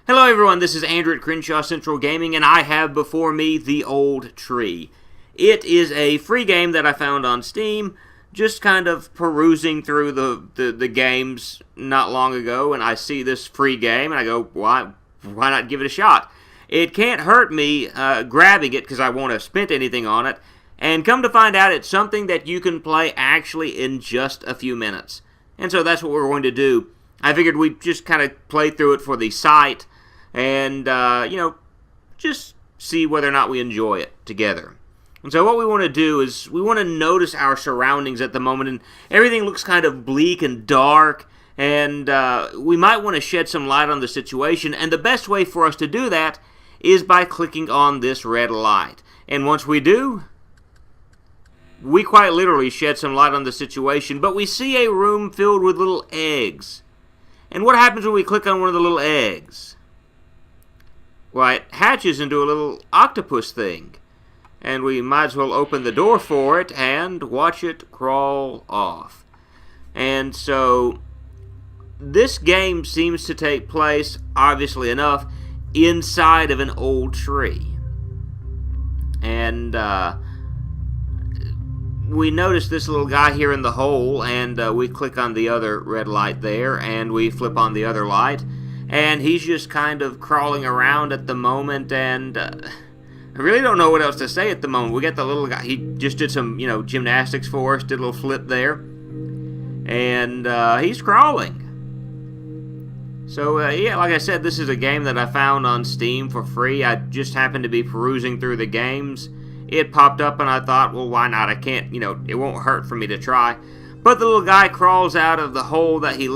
Hello everyone, this is Andrew at Crenshaw Central Gaming, and I have before me The Old Tree. It is a free game that I found on Steam, just kind of perusing through the games not long ago, and I see this free game, and I go, why not give it a shot? It can't hurt me grabbing it, because I won't have spent anything on it, and come to find out it's something that you can play actually in just a few minutes. And so that's what we're going to do. I figured we'd just kind of play through it for the site, and, just see whether or not we enjoy it together. And so what we want to do is we want to notice our surroundings at the moment, and everything looks kind of bleak and dark, and we might want to shed some light on the situation, and the best way for us to do that is by clicking on this red light. And once we do, we quite literally shed some light on the situation, but we see a room filled with little eggs. And what happens when we click on one of the little eggs? Well, it hatches into a little octopus thing. And we might as well open the door for it and watch it crawl off. And so, this game seems to take place, obviously enough, inside of an old tree. And, we notice this little guy here in the hole, and we click on the other red light there, and we flip on the other light. And he's just kind of crawling around at the moment, and I really don't know what else to say at the moment. We got the little guy, he just did some, gymnastics for us, did a little flip there. And he's crawling. So, yeah, like I said, this is a game that I found on Steam for free. I just happened to be perusing through the games. It popped up, and I thought, well, why not? I can't, it won't hurt for me to try. But the little guy crawls out of the hole that he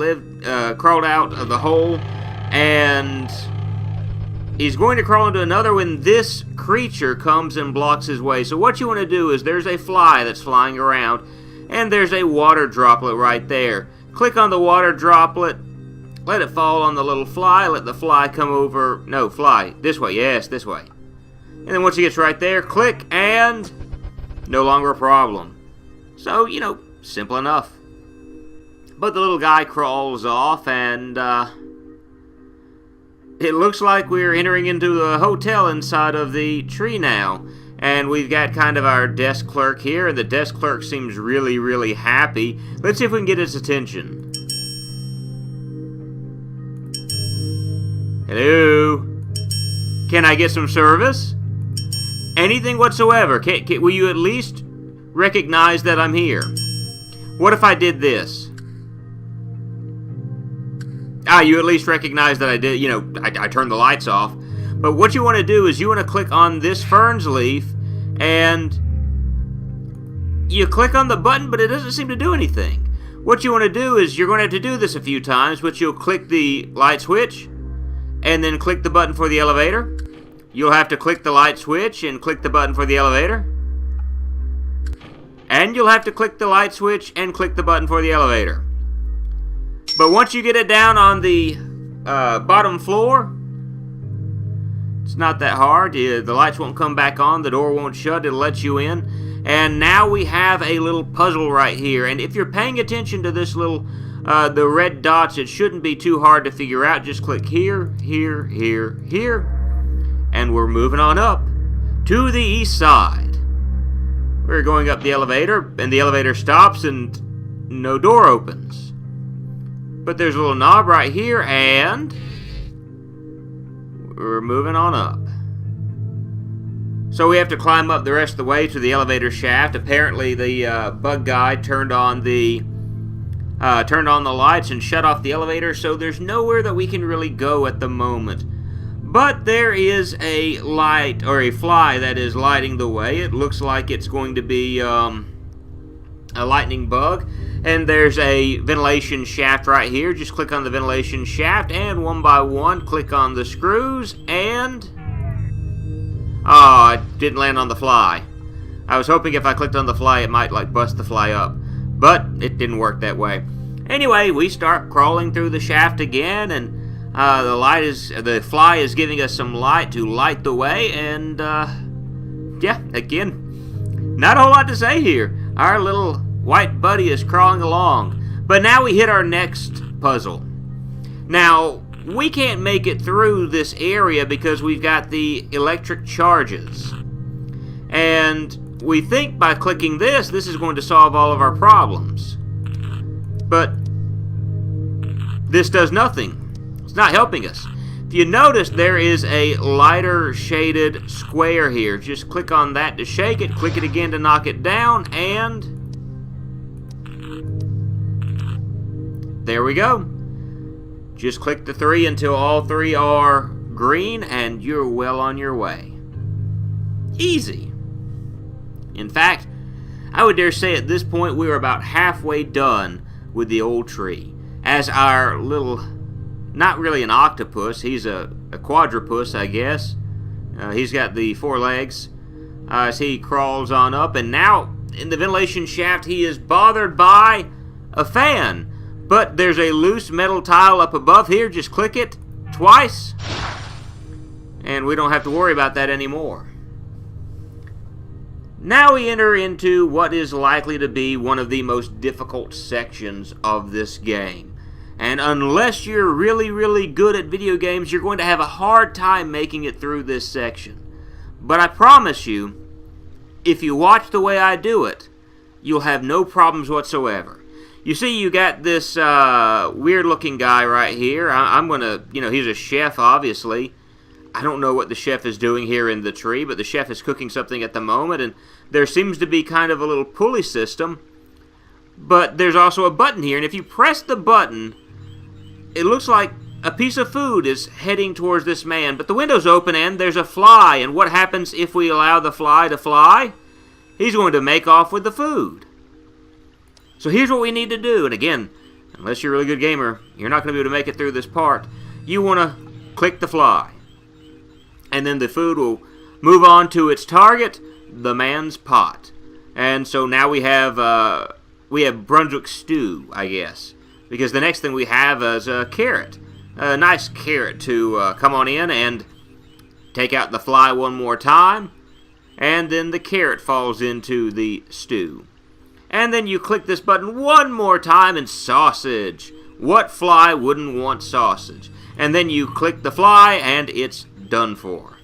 crawled out of the hole, and he's going to crawl into another when this creature comes and blocks his way. So what you want to do is there's a fly that's flying around, and there's a water droplet right there. Click on the water droplet, let it fall on the little fly, let the fly come over, no, fly, this way, yes, this way. And then once it gets right there, click, and no longer a problem. So, simple enough. But the little guy crawls off, and it looks like we're entering into a hotel inside of the tree now. And we've got kind of our desk clerk here, and the desk clerk seems really, really happy. Let's see if we can get his attention. Hello? Can I get some service? Anything whatsoever. Will you at least recognize that I'm here? What if I did this? You at least recognize that I did, I turned the lights off. But what you want to do is you want to click on this ferns leaf, and you click on the button, but it doesn't seem to do anything. What you want to do is you're going to have to do this a few times, but you'll click the light switch, and then click the button for the elevator. You'll have to click the light switch and click the button for the elevator. And you'll have to click the light switch and click the button for the elevator. But once you get it down on the bottom floor, it's not that hard. The lights won't come back on, the door won't shut, it'll let you in. And now we have a little puzzle right here. And if you're paying attention to this little, the red dots, it shouldn't be too hard to figure out. Just click here, here, here, here. And we're moving on up to the east side. We're going up the elevator, and the elevator stops, and no door opens. But there's a little knob right here, and we're moving on up. So we have to climb up the rest of the way to the elevator shaft. Apparently the bug guy turned on the lights and shut off the elevator, so there's nowhere that we can really go at the moment. But there is a light, or a fly, that is lighting the way. It looks like it's going to be a lightning bug. And there's a ventilation shaft right here. Just click on the ventilation shaft, and one by one, click on the screws, and it didn't land on the fly. I was hoping if I clicked on the fly, it might, bust the fly up. But it didn't work that way. Anyway, we start crawling through the shaft again, and the fly is giving us some light to light the way, and yeah, again, not a whole lot to say here. Our little white buddy is crawling along, but now we hit our next puzzle. Now, we can't make it through this area because we've got the electric charges. And we think by clicking this is going to solve all of our problems. But this does nothing. It's not helping us. If you notice, there is a lighter shaded square here. Just click on that to shake it, click it again to knock it down, and there we go. Just click the 3 until all 3 are green, and you're well on your way. Easy. In fact, I would dare say at this point we are about halfway done with the old tree. As our little, not really an octopus, he's a quadrupus, I guess. He's got the 4 legs as he crawls on up, and now in the ventilation shaft he is bothered by a fan. But there's a loose metal tile up above here. Just click it twice, and we don't have to worry about that anymore. Now we enter into what is likely to be one of the most difficult sections of this game. And unless you're really, really good at video games, you're going to have a hard time making it through this section. But I promise you, if you watch the way I do it, you'll have no problems whatsoever. You see, you got this weird-looking guy right here. I'm going to, he's a chef, obviously. I don't know what the chef is doing here in the tree, but the chef is cooking something at the moment, and there seems to be kind of a little pulley system. But there's also a button here, and if you press the button, it looks like a piece of food is heading towards this man. But the window's open, and there's a fly, and what happens if we allow the fly to fly? He's going to make off with the food. So here's what we need to do, and again, unless you're a really good gamer, you're not going to be able to make it through this part. You want to click the fly, and then the food will move on to its target, the man's pot. And so now we have Brunswick stew, I guess, because the next thing we have is a carrot, a nice carrot to come on in and take out the fly one more time, and then the carrot falls into the stew. And then you click this button one more time and sausage. What fly wouldn't want sausage? And then you click the fly and it's done for.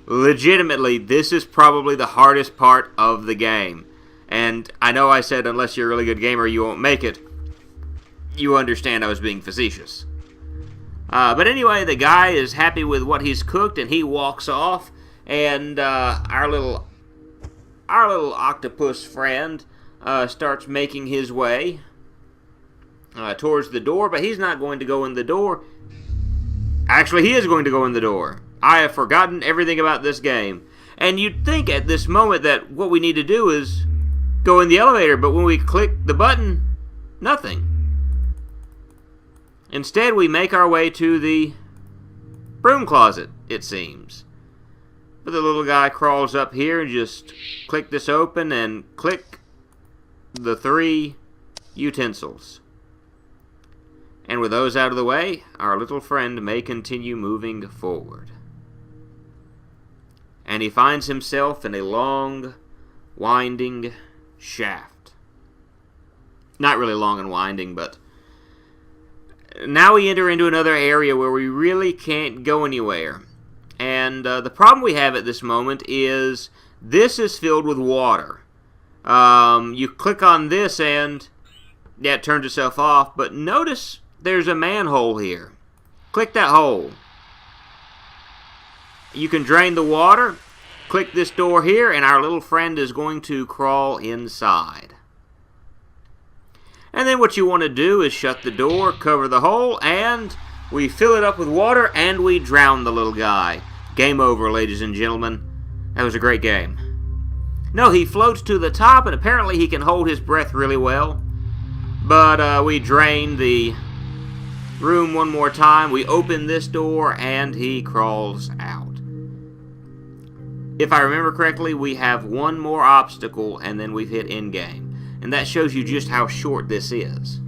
Legitimately, this is probably the hardest part of the game. And I know I said unless you're a really good gamer you won't make it. You understand I was being facetious. But anyway, the guy is happy with what he's cooked and he walks off. And our little octopus friend starts making his way towards the door, but he's not going to go in the door. Actually, he is going to go in the door. I have forgotten everything about this game. And you'd think at this moment that what we need to do is go in the elevator, but when we click the button, nothing. Instead, we make our way to the broom closet, it seems. But the little guy crawls up here and just click this open and click the 3 utensils. And with those out of the way, our little friend may continue moving forward. And he finds himself in a long, winding shaft. Not really long and winding, but now we enter into another area where we really can't go anywhere. And the problem we have at this moment is this is filled with water. You click on this and yeah, it turns itself off, but notice there's a manhole here. Click that hole. You can drain the water. Click this door here, and our little friend is going to crawl inside. And then what you want to do is shut the door, cover the hole, and we fill it up with water, and we drown the little guy. Game over, ladies and gentlemen. That was a great game. No, he floats to the top, and apparently he can hold his breath really well. But we drain the room one more time. We open this door, and he crawls out. If I remember correctly, we have one more obstacle, and then we've hit endgame. And that shows you just how short this is.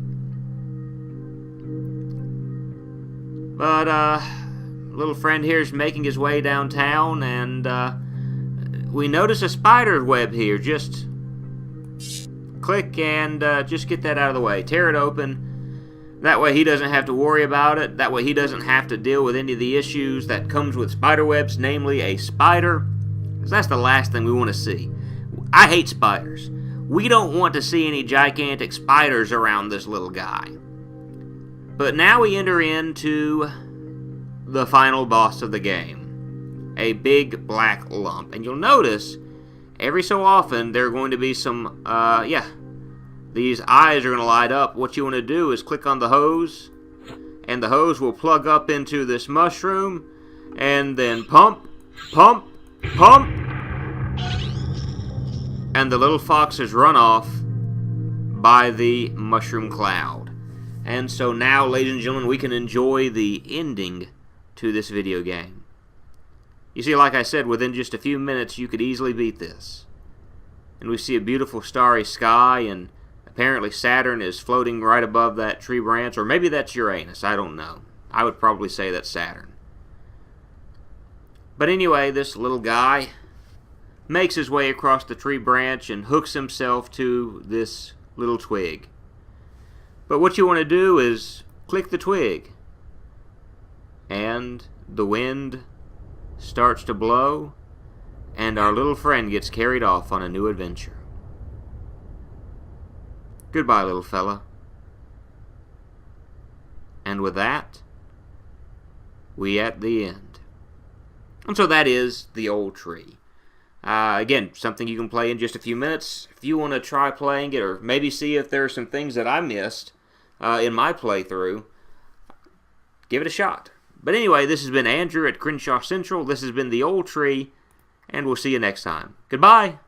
But, little friend here is making his way downtown, and we notice a spider web here. Just click and just get that out of the way. Tear it open. That way he doesn't have to worry about it. That way he doesn't have to deal with any of the issues that comes with spider webs, namely a spider. Because that's the last thing we want to see. I hate spiders. We don't want to see any gigantic spiders around this little guy. But now we enter into the final boss of the game. A big black lump. And you'll notice, every so often, there are going to be some, these eyes are going to light up. What you want to do is click on the hose, and the hose will plug up into this mushroom, and then pump, pump, pump, and the little foxes run off by the mushroom cloud. And so now, ladies and gentlemen, we can enjoy the ending to this video game. You see, like I said, within just a few minutes, you could easily beat this. And we see a beautiful starry sky, and apparently Saturn is floating right above that tree branch, or maybe that's Uranus, I don't know. I would probably say that's Saturn. But anyway, this little guy makes his way across the tree branch and hooks himself to this little twig. But what you want to do is click the twig, and the wind starts to blow, and our little friend gets carried off on a new adventure. Goodbye, little fella. And with that, we at the end. And so that is The Old Tree. Again, something you can play in just a few minutes. If you want to try playing it, or maybe see if there are some things that I missed in my playthrough, give it a shot. But anyway, this has been Andrew at Crenshaw Central. This has been The Old Tree, and we'll see you next time. Goodbye!